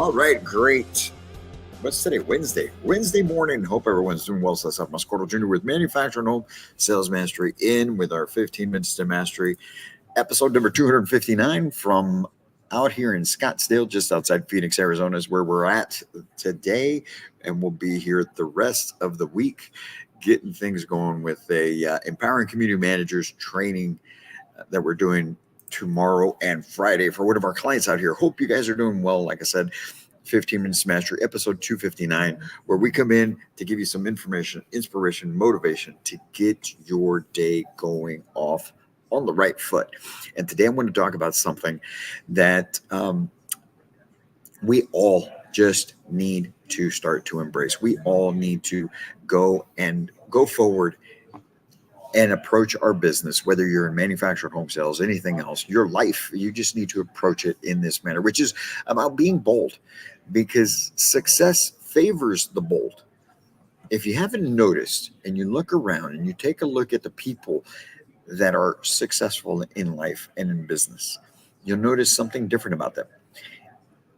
All right, great. What's today? Wednesday. Wednesday morning. Hope everyone's doing well. So that's Mascoro Jr. with Manufacturing Home Sales Mastery in with our 15 Minutes to Mastery, episode number 259 from out here in Scottsdale, just outside Phoenix, Arizona, is where we're at today. And we'll be here the rest of the week getting things going with a empowering community managers training that we're doing tomorrow and Friday for one of our clients out here. Hope you guys are doing well. Like I said, 15 Minutes Mastery, episode 259, where we come in to give you some information, inspiration, motivation to get your day going off on the right foot. And today I'm going to talk about something that we all just need to start to embrace. We all need to go forward and approach our business, whether you're in manufactured home sales, anything else, your life, you just need to approach it in this manner, which is about being bold, because success favors the bold. If you haven't noticed and you look around and you take a look at the people that are successful in life and in business, you'll notice something different about them.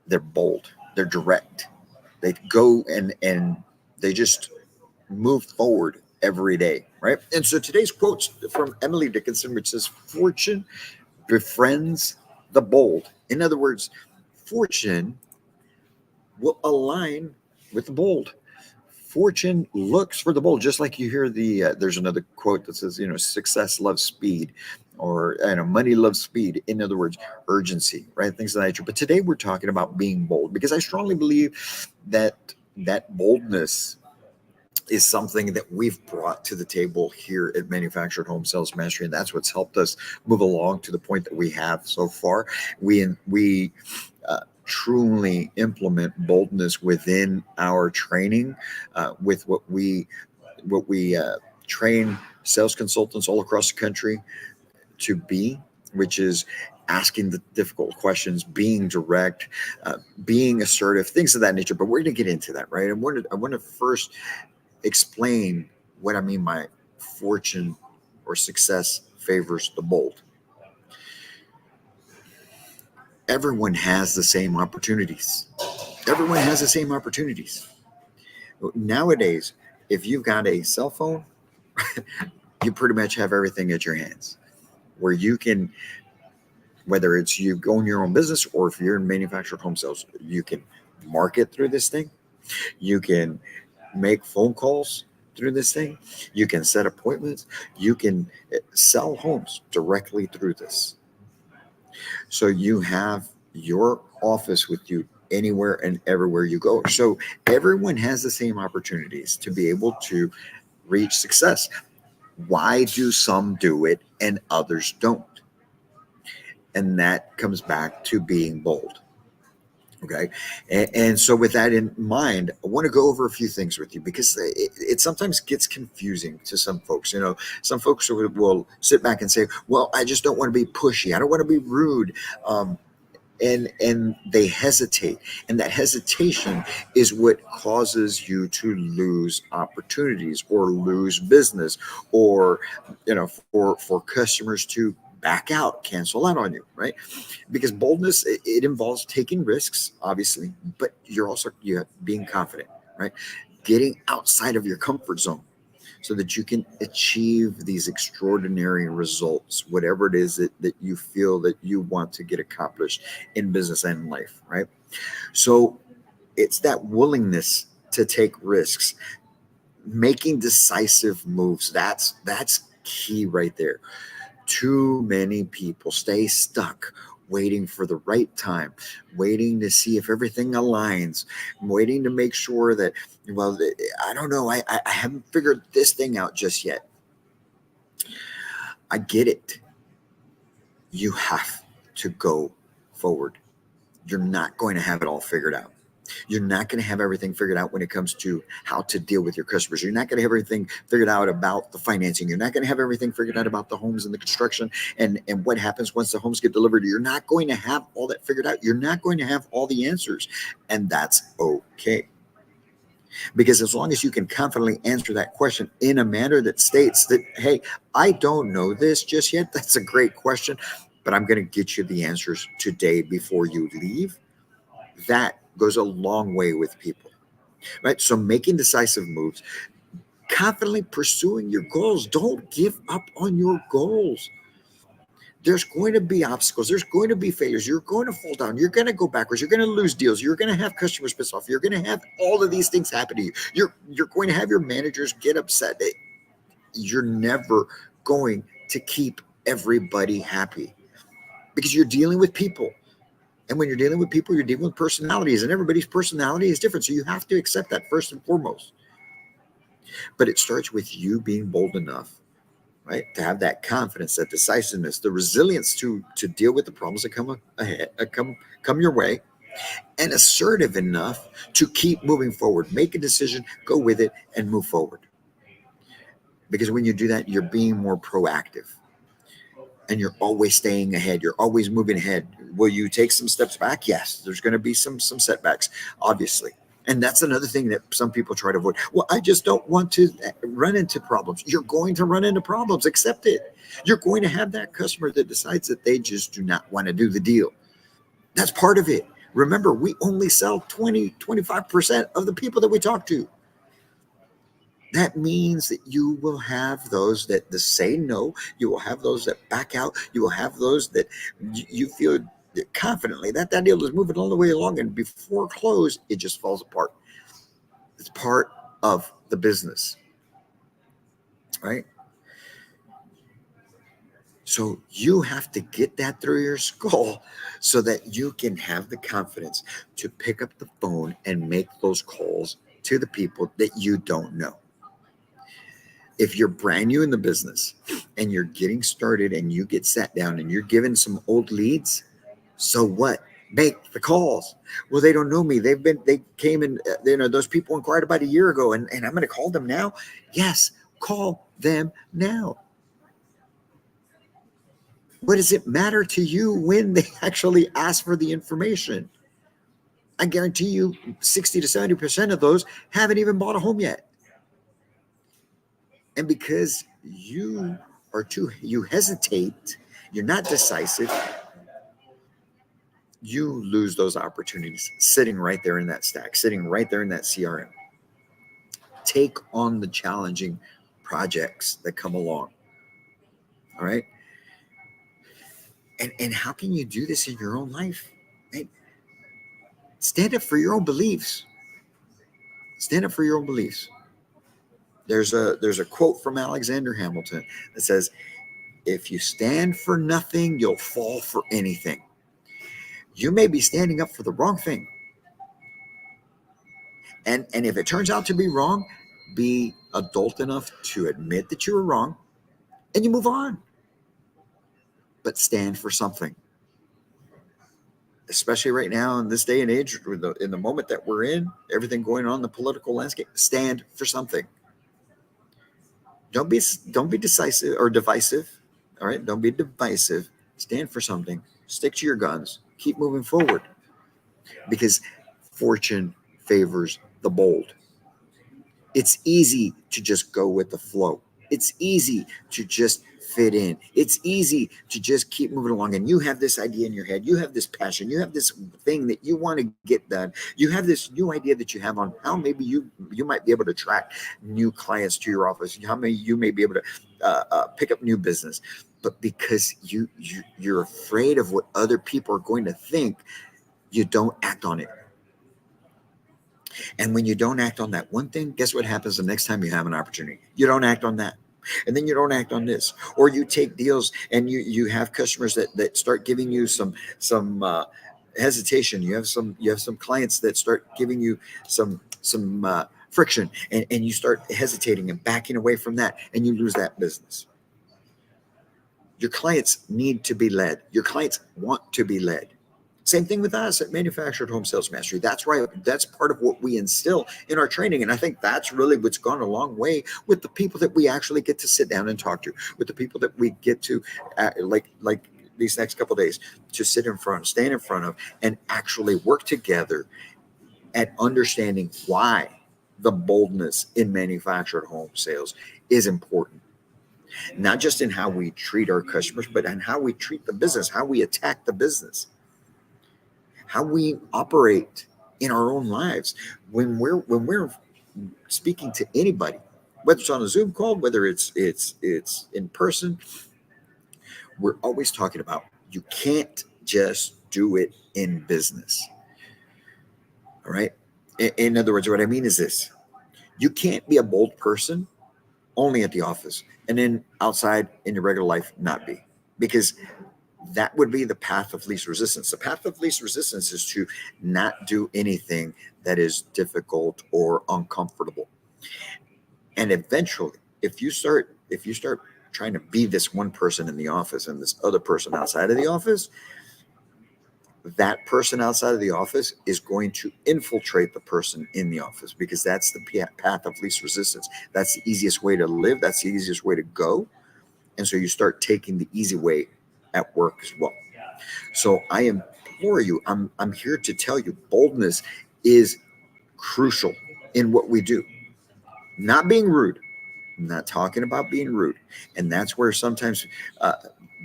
They're bold, they're direct, they go and they just move forward every day, right? And so today's quote's from Emily Dickinson, which says, "Fortune befriends the bold." In other words, fortune will align with the bold. Fortune looks for the bold, just like you hear there's another quote that says, success loves speed, or money loves speed. In other words, urgency, right? Things of that nature. But today we're talking about being bold, because I strongly believe that boldness is something that we've brought to the table here at Manufactured Home Sales Mastery, and that's what's helped us move along to the point that we have so far. We truly implement boldness within our training, with what we train sales consultants all across the country to be, which is asking the difficult questions, being direct, being assertive, things of that nature. But we're going to get into that, right? I want to first explain what I mean by fortune or success favors the bold. Everyone has the same opportunities. Everyone has the same opportunities. Nowadays, if you've got a cell phone, you pretty much have everything at your hands, where you can, whether it's you own your own business or if you're in manufactured home sales, you can market through this thing. You can make phone calls through this thing. You can set appointments. You can sell homes directly through this. So you have your office with you anywhere and everywhere you go. So everyone has the same opportunities to be able to reach success. Why do some do it and others don't? And that comes back to being bold. Okay. And so with that in mind, I want to go over a few things with you, because it sometimes gets confusing to some folks. Some folks will sit back and say, well, I just don't want to be pushy. I don't want to be rude. And they hesitate. And that hesitation is what causes you to lose opportunities or lose business, or, for customers to back out, cancel out on you, right? Because boldness, it involves taking risks, obviously, but you have being confident, right? Getting outside of your comfort zone so that you can achieve these extraordinary results, whatever it is that you feel that you want to get accomplished in business and in life, right? So it's that willingness to take risks, making decisive moves. That's key right there. Too many people stay stuck waiting for the right time, waiting to see if everything aligns, waiting to make sure that, well, I don't know, I haven't figured this thing out just yet. I get it. You have to go forward. You're not going to have it all figured out. You're not going to have everything figured out when it comes to how to deal with your customers. You're not going to have everything figured out about the financing. You're not going to have everything figured out about the homes and the construction and what happens once the homes get delivered. You're not going to have all that figured out. You're not going to have all the answers. And that's okay. Because as long as you can confidently answer that question in a manner that states that, hey, I don't know this just yet, that's a great question, but I'm going to get you the answers today before you leave. That goes a long way with people, right? So making decisive moves, confidently pursuing your goals. Don't give up on your goals. There's going to be obstacles. There's going to be failures. You're going to fall down. You're going to go backwards. You're going to lose deals. You're going to have customers pissed off. You're going to have all of these things happen to you. You're going to have your managers get upset. You're never going to keep everybody happy because you're dealing with people. And when you're dealing with people, you're dealing with personalities, and everybody's personality is different. So you have to accept that first and foremost. But it starts with you being bold enough, right, to have that confidence, that decisiveness, the resilience to deal with the problems that come ahead, come your way, and assertive enough to keep moving forward. Make a decision, go with it, and move forward. Because when you do that, you're being more proactive, and you're always staying ahead. You're always moving ahead. Will you take some steps back? Yes, there's going to be some setbacks, obviously. And that's another thing that some people try to avoid. Well, I just don't want to run into problems. You're going to run into problems. Accept it. You're going to have that customer that decides that they just do not want to do the deal. That's part of it. Remember, we only sell 25% of the people that we talk to. That means that you will have those that say no. You will have those that back out. You will have those that you feel confidently that deal is moving all the way along, and before close, it just falls apart. It's part of the business, right? So you have to get that through your skull so that you can have the confidence to pick up the phone and make those calls to the people that you don't know. If you're brand new in the business and you're getting started and you get sat down and you're given some old leads, so what? Make the calls. Well, they don't know me. They came in, those people inquired about a year ago, and I'm going to call them now. Yes, call them now. What does it matter to you when they actually ask for the information? I guarantee you 60 to 70% of those haven't even bought a home yet. And because you hesitate, you're not decisive, you lose those opportunities sitting right there in that stack, sitting right there in that CRM. Take on the challenging projects that come along. All right. And how can you do this in your own life? Right? Stand up for your own beliefs. Stand up for your own beliefs. There's a quote from Alexander Hamilton that says, if you stand for nothing, you'll fall for anything. You may be standing up for the wrong thing. And if it turns out to be wrong, be adult enough to admit that you were wrong and you move on. But stand for something. Especially right now in this day and age, in the moment that we're in, everything going on in the political landscape, stand for something. Don't be decisive or divisive. All right. Don't be divisive. Stand for something. Stick to your guns. Keep moving forward. Because fortune favors the bold. It's easy to just go with the flow. It's easy to just fit in. It's easy to just keep moving along. And you have this idea in your head. You have this passion. You have this thing that you want to get done. You have this new idea that you have on how maybe you might be able to attract new clients to your office. How maybe you may be able to pick up new business. But because you're afraid of what other people are going to think, you don't act on it. And when you don't act on that one thing, guess what happens the next time you have an opportunity? You don't act on that. And then you don't act on this. Or you take deals and you have customers that start giving you some hesitation. You have some clients that start giving you some friction, and you start hesitating and backing away from that, and you lose that business. Your clients need to be led. Your clients want to be led. Same thing with us at Manufactured Home Sales Mastery. That's right. That's part of what we instill in our training. And I think that's really what's gone a long way with the people that we actually get to sit down and talk to, with the people that we get to, like these next couple of days, to stand in front of, and actually work together at understanding why the boldness in manufactured home sales is important. Not just in how we treat our customers, but in how we treat the business, how we attack the business, how we operate in our own lives. When we're speaking to anybody, whether it's on a Zoom call, whether it's in person, we're always talking about you can't just do it in business. All right. In other words, what I mean is this: you can't be a bold person only at the office and then outside in your regular life not be, because that would be the path of least resistance. The path of least resistance is to not do anything that is difficult or uncomfortable. And eventually, if you start trying to be this one person in the office and this other person outside of the office, that person outside of the office is going to infiltrate the person in the office, because that's the path of least resistance. That's the easiest way to live. That's the easiest way to go. And so you start taking the easy way at work as well. So I implore you, I'm here to tell you, boldness is crucial in what we do. Not being rude. I'm not talking about being rude. And that's where sometimes uh,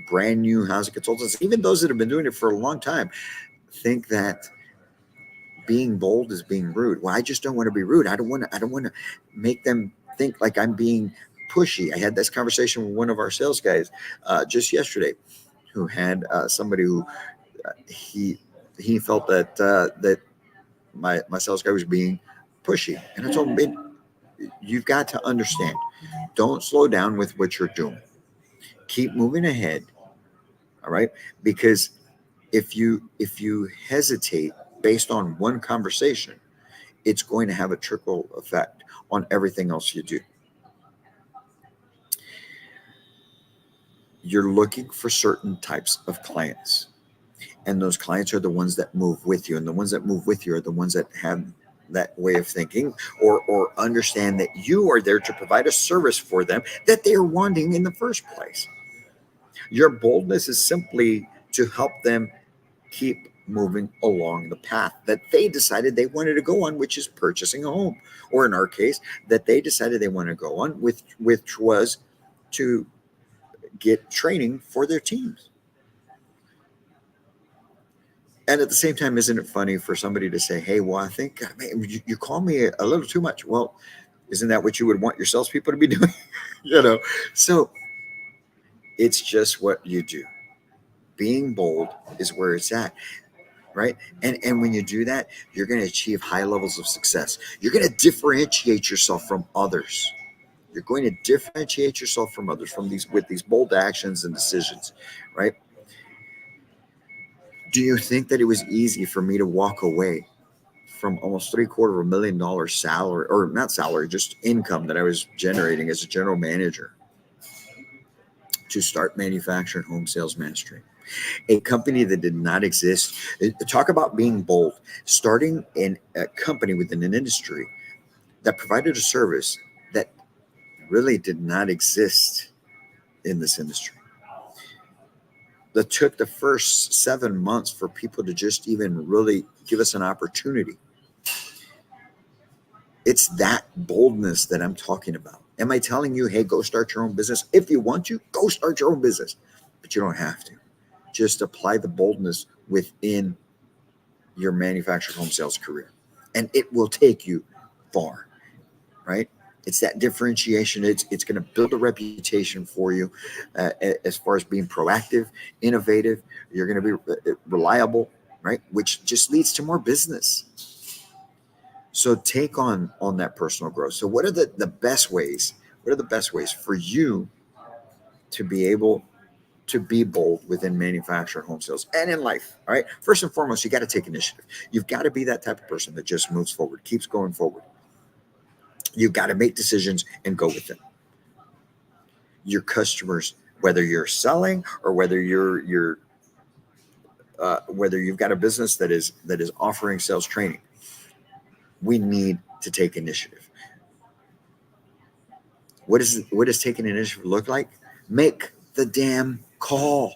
brand new housing consultants, even those that have been doing it for a long time, think that being bold is being rude. Well, I just don't want to be rude. I don't want to make them think like I'm being pushy. I had this conversation with one of our sales guys just yesterday, who had somebody who he felt that my sales guy was being pushy, and I told him, "Babe, you've got to understand. Don't slow down with what you're doing. Keep moving ahead. All right, because if you hesitate based on one conversation, it's going to have a trickle effect on everything else you do. You're looking for certain types of clients, and those clients are the ones that move with you, and the ones that move with you are the ones that have that way of thinking, or understand that you are there to provide a service for them that they are wanting in the first place. Your boldness is simply to help them keep moving along the path that they decided they wanted to go on, which is purchasing a home, or in our case, that they decided they wanted to go on, with which was to get training for their teams. And at the same time, isn't it funny for somebody to say, "Hey, well, I think, man, you call me a little too much." Well, isn't that what you would want your salespeople to be doing? you know, so it's just what you do. Being bold is where it's at, right? And when you do that, you're going to achieve high levels of success. You're going to differentiate yourself from others. You're going to differentiate yourself from others from these with these bold actions and decisions, right? Do you think that it was easy for me to walk away from almost $750,000 salary, or not salary, just income that I was generating as a general manager, to start Manufactured Home Sales Mastery, a company that did not exist? Talk about being bold. Starting in a company within an industry that provided a service that really did not exist in this industry. That took the first 7 months for people to just even really give us an opportunity. It's that boldness that I'm talking about. Am I telling you, hey, go start your own business? If you want to, go start your own business, but you don't have to. Just apply the boldness within your manufactured home sales career, and it will take you far, right? It's that differentiation. It's going to build a reputation for you, as far as being proactive, innovative. You're going to be reliable, right? Which just leads to more business. So take on that personal growth. So what are the best ways? What are the best ways for you to be able to be bold within manufactured home sales and in life? All right. First and foremost, you got to take initiative. You've got to be that type of person that just moves forward, keeps going forward. You've got to make decisions and go with them. Your customers, whether you're selling or whether you've got a business that is offering sales training, we need to take initiative. What does taking initiative look like? Make the damn call.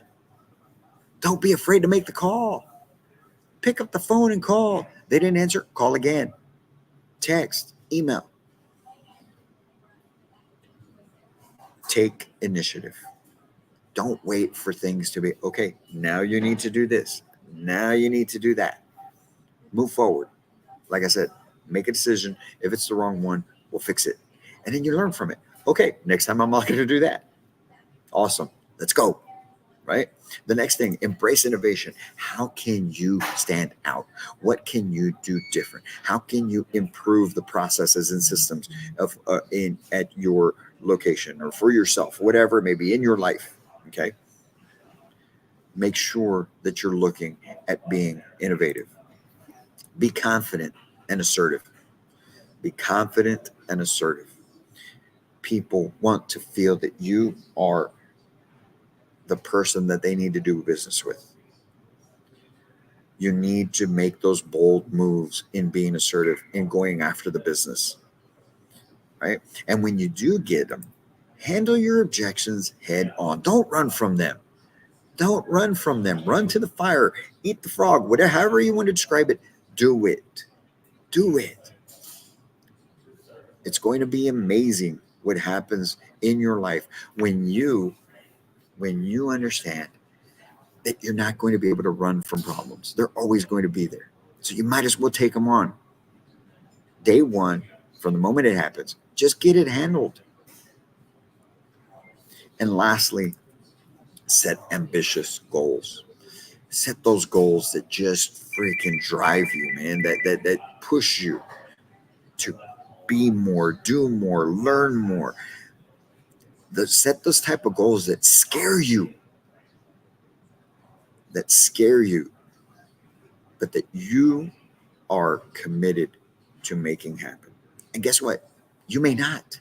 Don't be afraid to make the call. Pick up the phone and call. They didn't answer, call again. Text, email. Take initiative. Don't wait for things to be okay. Now you need to do this. Now you need to do that. Move forward. like I said, make a decision. If it's the wrong one, we'll fix it. And then you learn from it. Okay, next time I'm not going to do that. Awesome. Let's go. Right? The next thing, embrace innovation. How can you stand out? What can you do different? How can you improve the processes and systems of in at your location or for yourself, whatever it may be in your life? Okay. Make sure that you're looking at being innovative. Be confident and assertive. Be confident and assertive. People want to feel that you are the person that they need to do business with. You need to make those bold moves in being assertive and going after the business, right? And when you do get them, handle your objections head on. Don't run from them. Don't run from them. Run to the fire, eat the frog, whatever, however you want to describe it, do it. Do it. It's going to be amazing what happens in your life when you understand that you're not going to be able to run from problems. They're always going to be there. So you might as well take them on. Day one, from the moment it happens, just get it handled. And lastly, set ambitious goals. Set those goals that just freaking drive you, man, that push you to be more, do more, learn more. Set those type of goals that scare you, but that you are committed to making happen. And guess what? You may not.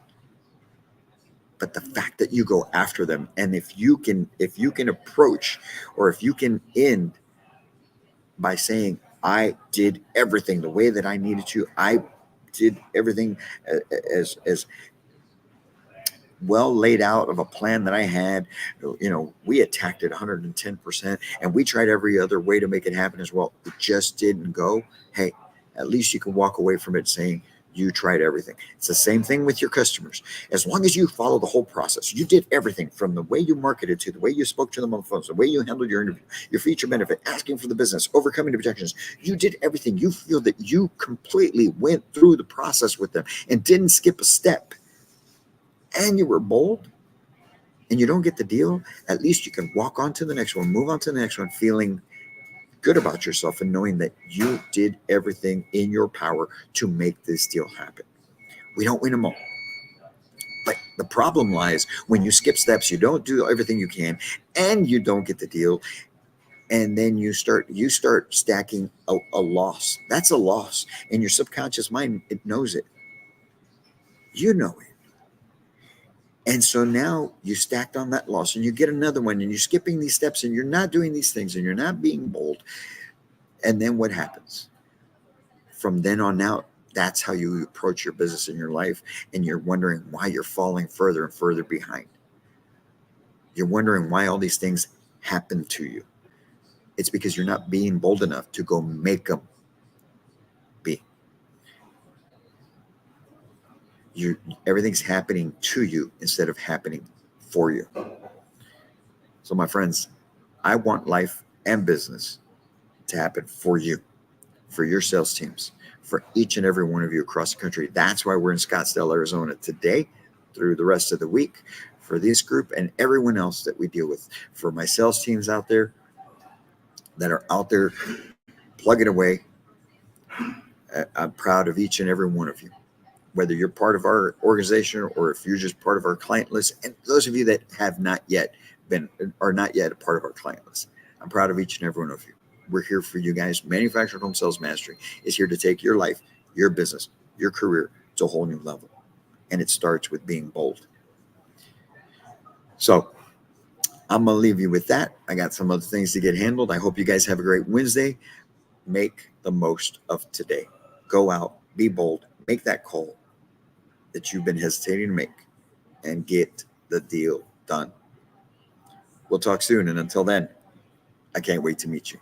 But the fact that you go after them, and if you can approach, or if you can end by saying, I did everything the way that I needed to, I did everything as well laid out of a plan that I had. We attacked it 110%, and we tried every other way to make it happen as well. It just didn't go. Hey, at least you can walk away from it saying you tried everything. It's the same thing with your customers. As long as you follow the whole process, you did everything from the way you marketed to the way you spoke to them on the phone, the way you handled your interview, your feature benefit, asking for the business, overcoming objections. You did everything. You feel that you completely went through the process with them and didn't skip a step. And you were bold, and you don't get the deal. At least you can walk on to the next one, move on to the next one, feeling good about yourself and knowing that you did everything in your power to make this deal happen. We don't win them all. But the problem lies when you skip steps, you don't do everything you can, and you don't get the deal. And then you start stacking a loss. That's a loss. And your subconscious mind, it knows it. You know it. And so now you stacked on that loss, and you get another one, and you're skipping these steps, and you're not doing these things, and you're not being bold. And then what happens? From then on out, that's how you approach your business in your life, and you're wondering why you're falling further and further behind. You're wondering why all these things happen to you. It's because you're not being bold enough to go make them be. Everything's happening to you instead of happening for you. So my friends, I want life and business to happen for you, for your sales teams, for each and every one of you across the country. That's why we're in Scottsdale, Arizona today, through the rest of the week, for this group and everyone else that we deal with, for my sales teams out there that are out there plugging away. I'm proud of each and every one of you, whether you're part of our organization or if you're just part of our client list. And those of you that have not yet are not yet a part of our client list, I'm proud of each and every one of you. We're here for you guys. Manufactured Home Sales Mastery is here to take your life, your business, your career to a whole new level. And it starts with being bold. So I'm going to leave you with that. I got some other things to get handled. I hope you guys have a great Wednesday. Make the most of today. Go out, be bold, make that call that you've been hesitating to make, and get the deal done. We'll talk soon. And until then, I can't wait to meet you.